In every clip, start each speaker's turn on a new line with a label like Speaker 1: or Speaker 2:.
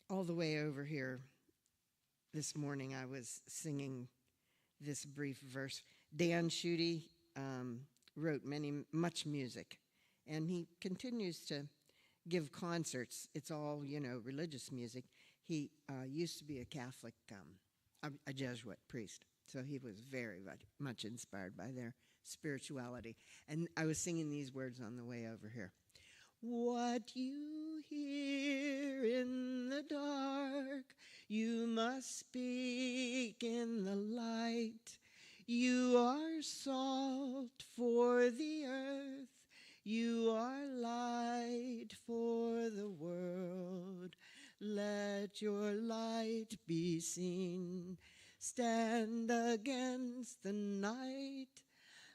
Speaker 1: all the way over here this morning, I was singing this brief verse. Dan Schutte wrote much music, and he continues to give concerts. It's all, religious music. He used to be a Catholic, a Jesuit priest, so he was very much inspired by their spirituality. And I was singing these words on the way over here. What you hear in the dark, you must speak in the light. You are salt for the earth. You are light for the world. Let your light be seen. Stand against the night.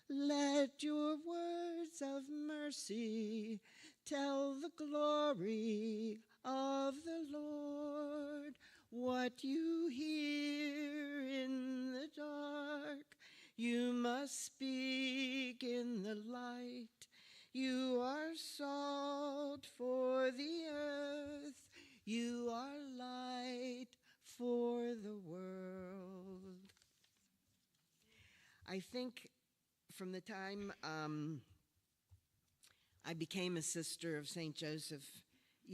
Speaker 1: Let your words of mercy tell the glory of the Lord. What you hear in the dark, you must speak in the light. You are salt for the earth. You are light for the world. I think from the time I became a sister of St. Joseph,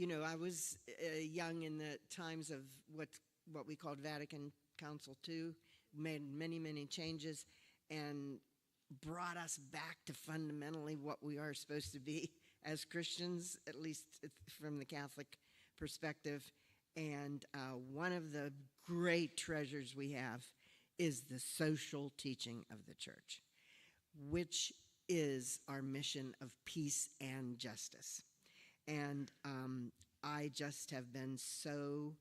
Speaker 1: I was young in the times of what we called Vatican Council II, made many, many changes, and brought us back to fundamentally what we are supposed to be as Christians, at least from the Catholic perspective. And one of the great treasures we have is the social teaching of the church, which is our mission of peace and justice. And I just have been so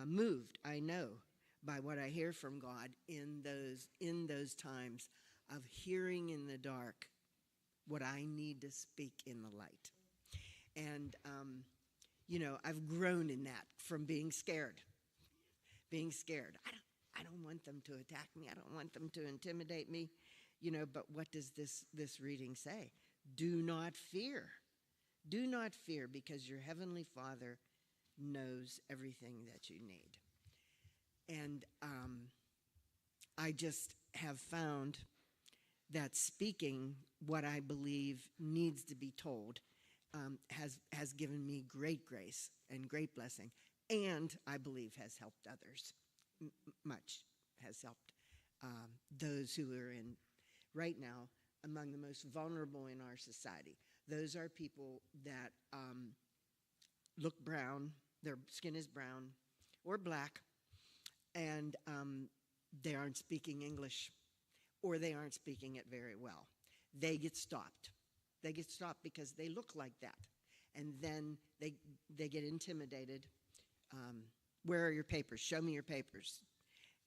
Speaker 1: moved, I know, by what I hear from God in those times of hearing in the dark what I need to speak in the light. And, I've grown in that from being scared. I don't want them to attack me. I don't want them to intimidate me. But what does this reading say? Do not fear. Do not fear, because your heavenly Father knows everything that you need. And I just have found that speaking what I believe needs to be told has given me great grace and great blessing, and I believe has helped others. Much has helped those who are in right now among the most vulnerable in our society. Those are people that look brown, their skin is brown or black, and they aren't speaking English, or they aren't speaking it very well. They get stopped. They get stopped because they look like that. And then they get intimidated. Where are your papers? Show me your papers.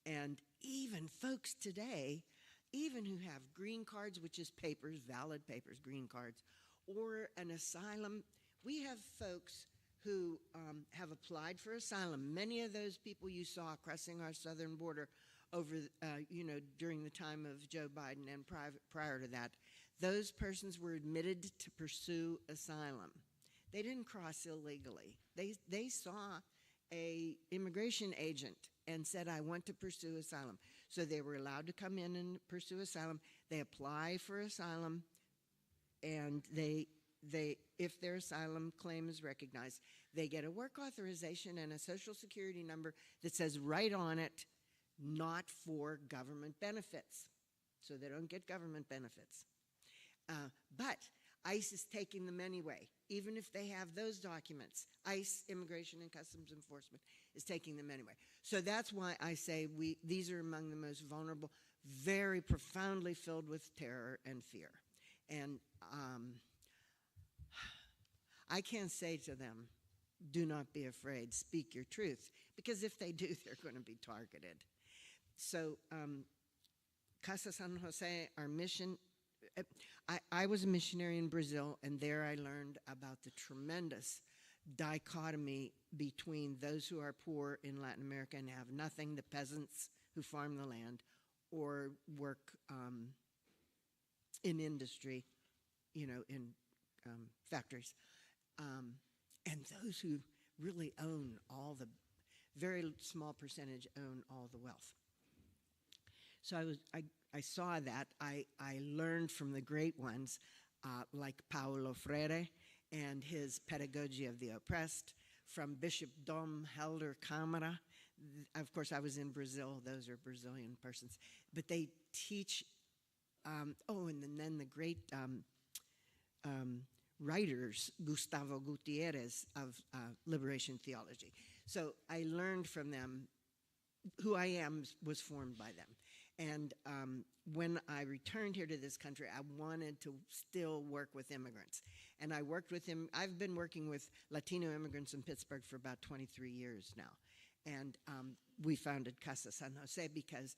Speaker 1: And even folks today, even who have green cards, which is papers, valid papers, green cards, or an asylum, we have folks who have applied for asylum. Many of those people you saw crossing our southern border over, during the time of Joe Biden and prior to that, those persons were admitted to pursue asylum. They didn't cross illegally. They saw a immigration agent and said, I want to pursue asylum. So they were allowed to come in and pursue asylum. They apply for asylum, and if their asylum claim is recognized, they get a work authorization and a social security number that says right on it, not for government benefits. So they don't get government benefits. But ICE is taking them anyway. Even if they have those documents, ICE, Immigration and Customs Enforcement, is taking them anyway. So that's why I say these are among the most vulnerable, very profoundly filled with terror and fear. And I can't say to them, do not be afraid, speak your truth, because if they do, they're going to be targeted. So Casa San José, our mission, I was a missionary in Brazil, and there I learned about the tremendous dichotomy between those who are poor in Latin America and have nothing, the peasants who farm the land or work in industry, in factories, and those who really own all the, very small percentage own all the wealth. So I saw that. I learned from the great ones, like Paulo Freire and his Pedagogy of the Oppressed, from Bishop Dom Helder Câmara. Of course, I was in Brazil. Those are Brazilian persons. But they teach, and then the great writers, Gustavo Gutierrez of liberation theology. So I learned from them. Who I am was formed by them. And when I returned here to this country, I wanted to still work with immigrants. And I worked with him. I've been working with Latino immigrants in Pittsburgh for about 23 years now. And we founded Casa San José because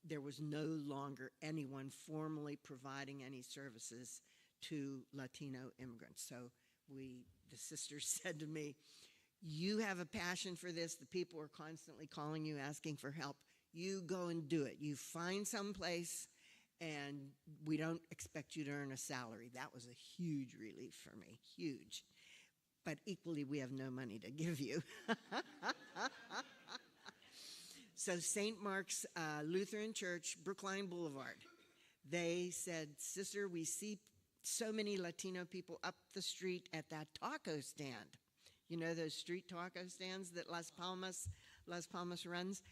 Speaker 1: there was no longer anyone formally providing any services to Latino immigrants. So the sisters said to me, you have a passion for this. The people are constantly calling you, asking for help. You go and do it. You find some place, and we don't expect you to earn a salary. That was a huge relief for me, huge. But equally, we have no money to give you. So St. Mark's Lutheran Church, Brookline Boulevard, they said, sister, we see so many Latino people up the street at that taco stand. You know those street taco stands that Las Palmas runs?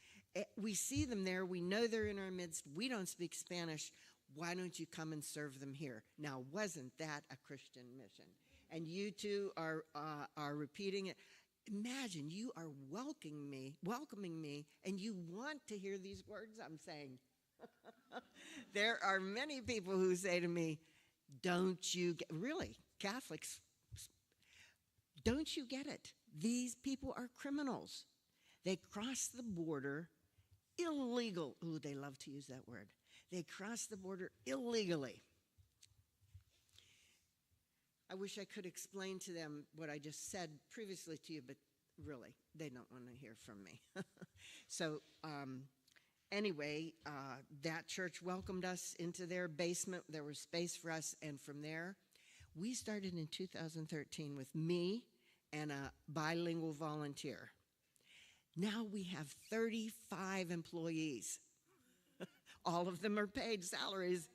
Speaker 1: We see them there. We know they're in our midst. We don't speak Spanish. Why don't you come and serve them here? Now, wasn't that a Christian mission? And you two are repeating it. Imagine you are welcoming me, and you want to hear these words I'm saying. There are many people who say to me, don't you get, really, Catholics, don't you get it? These people are criminals. They cross the border illegal. Ooh, they love to use that word. They cross the border illegally. I wish I could explain to them what I just said previously to you, but really, they don't want to hear from me. So anyway, that church welcomed us into their basement. There was space for us, and from there, we started in 2013 with me and a bilingual volunteer. Now we have 35 employees. All of them are paid salaries.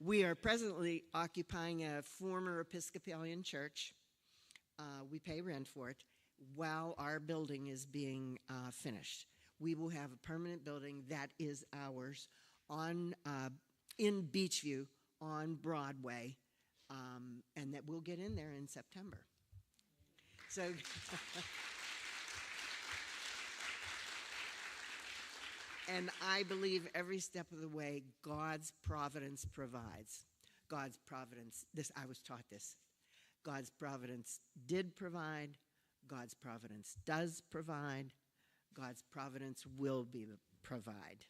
Speaker 1: We are presently occupying a former Episcopalian church. We pay rent for it while our building is being finished. We will have a permanent building that is ours in Beachview on Broadway, and that we'll get in there in September. So, and I believe every step of the way, God's providence provides. God's providence, I was taught this. God's providence did provide. God's providence does provide. God's providence will provide.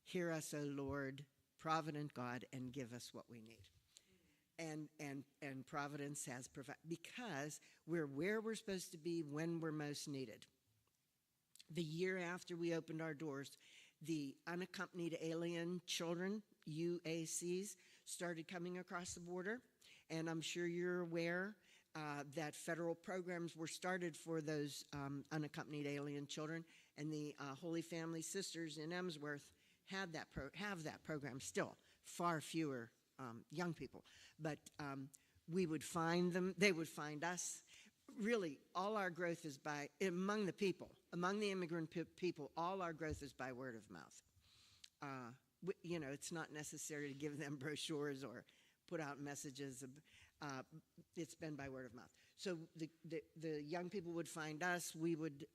Speaker 1: Hear us, O Lord, provident God, and give us what we need. And providence has provided, because we're where we're supposed to be when we're most needed. The year after we opened our doors, the unaccompanied alien children, UACs, started coming across the border. And I'm sure you're aware that federal programs were started for those unaccompanied alien children. And the Holy Family Sisters in Emsworth have that program still. Far fewer young people. But we would find them, they would find us. Really, all our growth is among the people, among the immigrant people, all our growth is by word of mouth. It's not necessary to give them brochures or put out messages. It's been by word of mouth. So the young people would find us. We would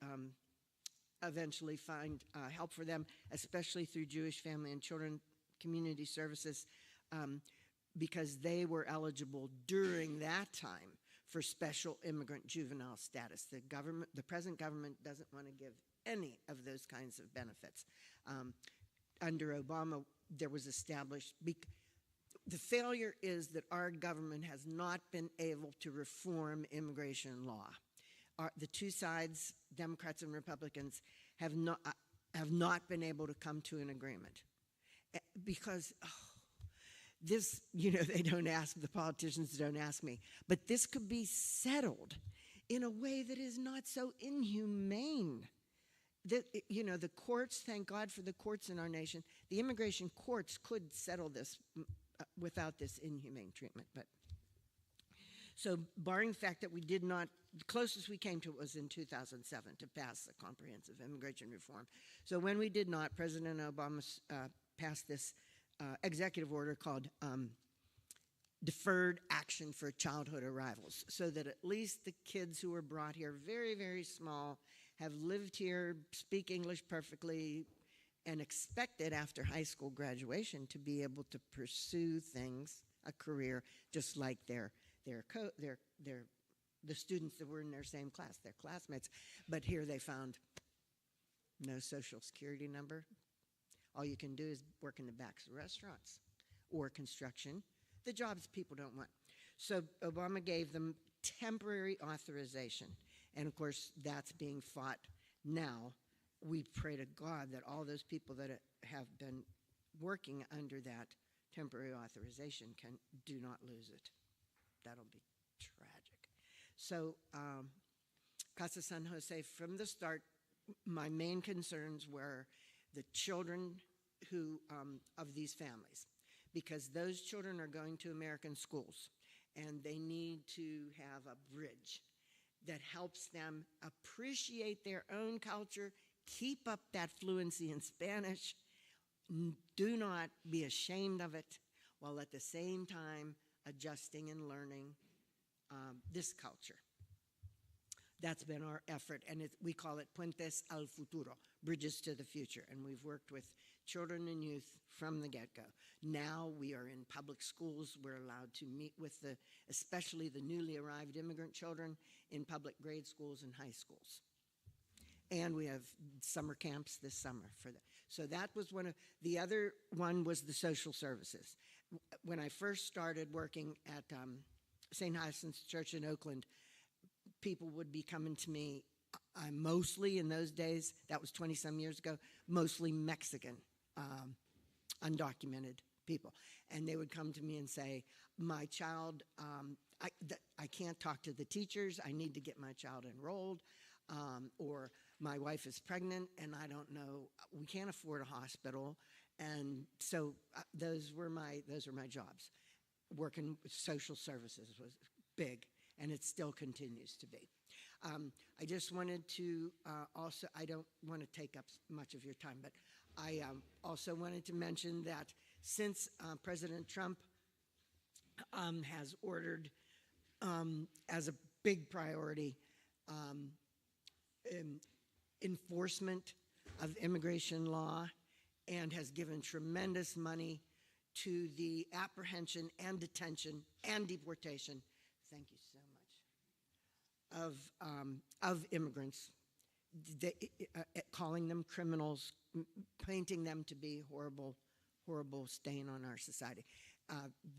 Speaker 1: eventually find help for them, especially through Jewish Family and Children Community Services, because they were eligible during that time for special immigrant juvenile status. The present government doesn't want to give any of those kinds of benefits. Under Obama, there was established, the failure is that our government has not been able to reform immigration law. The two sides, Democrats and Republicans, have not been able to come to an agreement. Because this, they don't ask, the politicians don't ask me, but this could be settled in a way that is not so inhumane. The courts, thank God for the courts in our nation. The immigration courts could settle this without this inhumane treatment. But so barring the fact that we did not, the closest we came to it was in 2007 to pass the comprehensive immigration reform. So when we did not, President Obama passed this executive order called Deferred Action for Childhood Arrivals, so that at least the kids who were brought here very, very small, have lived here, speak English perfectly, and expected after high school graduation to be able to pursue things, a career, just like the students that were in their same class, their classmates. But here they found no social security number. All you can do is work in the backs of restaurants or construction, the jobs people don't want. So Obama gave them temporary authorization. And of course, that's being fought now. We pray to God that all those people that have been working under that temporary authorization do not lose it. That'll be tragic. So Casa San Jose, from the start, my main concerns were the children of these families, because those children are going to American schools, and they need to have a bridge that helps them appreciate their own culture, keep up that fluency in Spanish, do not be ashamed of it, while at the same time adjusting and learning this culture. That's been our effort, and we call it Puentes al Futuro, bridges to the future, and we've worked with children and youth from the get-go. Now we are in public schools. We're allowed to meet with especially the newly arrived immigrant children in public grade schools and high schools. And we have summer camps this summer for that. So that was the other one was the social services. When I first started working at St. Hyacinth's Church in Oakland, people would be coming to me, mostly in those days, that was 20-some years ago, mostly Mexican, undocumented people. And they would come to me and say, my child, I can't talk to the teachers, I need to get my child enrolled, or my wife is pregnant and I don't know, we can't afford a hospital. And so those were my jobs. Working with social services was big, and it still continues to be. I just wanted to also, I don't want to take up much of your time, but I also wanted to mention that since President Trump has ordered as a big priority enforcement of immigration law, and has given tremendous money to the apprehension and detention and deportation, thank you so much, of immigrants, calling them criminals, painting them to be horrible, horrible stain on our society.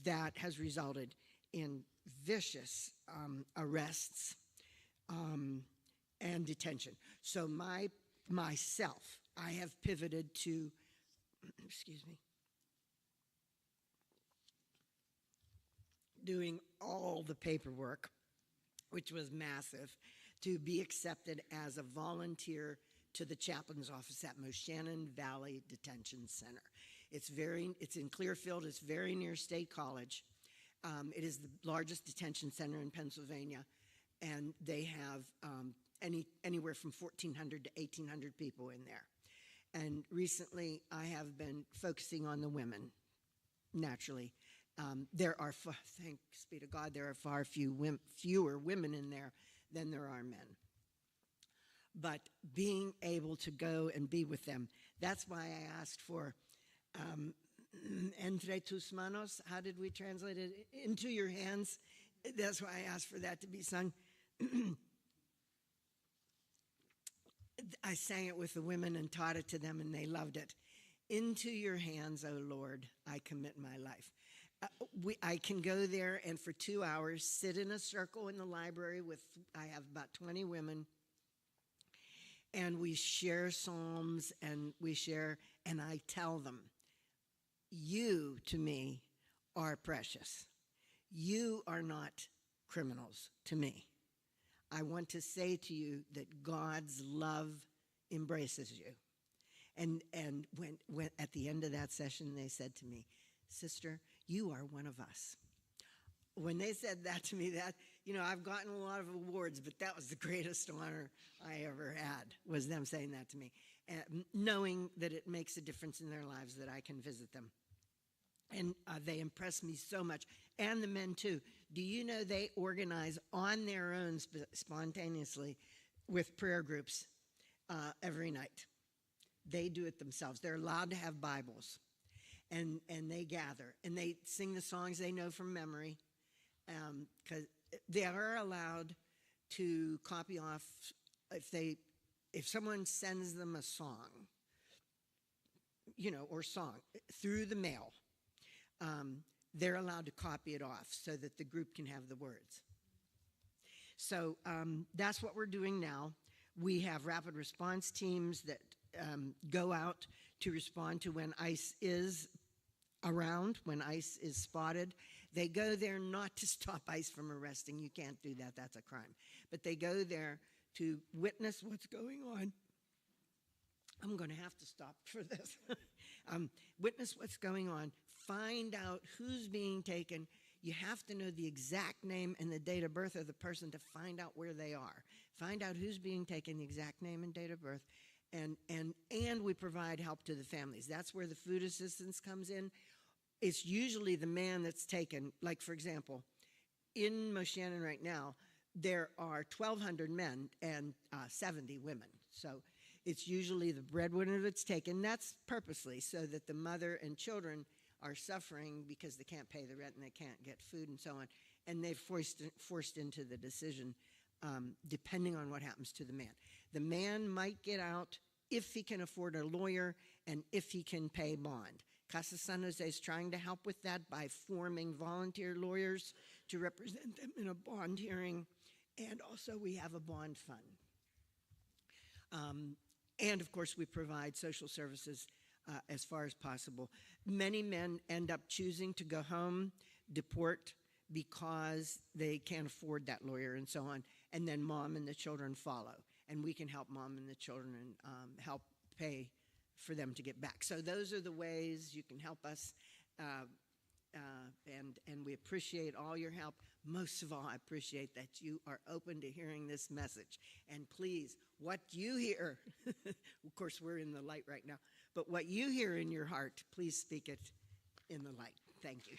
Speaker 1: That has resulted in vicious arrests and detention. So myself, I have pivoted to, excuse me, doing all the paperwork, which was massive, to be accepted as a volunteer to the chaplain's office at Moshannon Valley Detention Center. It's in Clearfield. It's very near State College. It is the largest detention center in Pennsylvania, and they have anywhere from 1,400 to 1,800 people in there. And recently, I have been focusing on the women, naturally. There are, thanks be to God, there are far fewer women in there than there are men. But being able to go and be with them, that's why I asked for entre tus manos. How did we translate it? Into your hands. That's why I asked for that to be sung. I sang it with the women and taught it to them, and they loved it. Into your hands, O Lord, I commit my life. I can go there and for 2 hours sit in a circle in the library with, I have about 20 women, and we share psalms, and and I tell them, you to me are precious. You are not criminals to me. I want to say to you that God's love embraces you. And when at the end of that session, they said to me, "Sister, you are one of us." When they said that to me, that, I've gotten a lot of awards, but that was the greatest honor I ever had, was them saying that to me, and knowing that it makes a difference in their lives, that I can visit them. And they impressed me so much, and the men too. Do you know they organize on their own spontaneously with prayer groups every night? They do it themselves. They're allowed to have Bibles, and they gather, and they sing the songs they know from memory, because they are allowed to copy off if someone sends them a song, or song through the mail. They're allowed to copy it off so that the group can have the words. So that's what we're doing now. We have rapid response teams that go out to respond to when ICE is around, when ICE is spotted. They go there not to stop ICE from arresting. You can't do that. That's a crime. But they go there to witness what's going on. I'm going to have to stop for this. Witness what's going on. Find out who's being taken. You have to know the exact name and the date of birth of the person to find out where they are. Find out who's being taken, the exact name and date of birth. And we provide help to the families. That's where the food assistance comes in. It's usually the man that's taken. Like, for example, in Moshannon right now, there are 1,200 men and 70 women. So it's usually the breadwinner that's taken. That's purposely, so that the mother and children are suffering because they can't pay the rent and they can't get food and so on. And they're forced into the decision depending on what happens to the man. The man might get out if he can afford a lawyer and if he can pay bond. Casa San José is trying to help with that by forming volunteer lawyers to represent them in a bond hearing, and also we have a bond fund. And of course we provide social services as far as possible. Many men end up choosing to go home, deport, because they can't afford that lawyer and so on, and then mom and the children follow. And we can help mom and the children and help pay for them to get back. So those are the ways you can help us, and we appreciate all your help. Most of all, I appreciate that you are open to hearing this message. And please, what you hear, of course we're in the light right now, but what you hear in your heart, please speak it in the light. Thank you.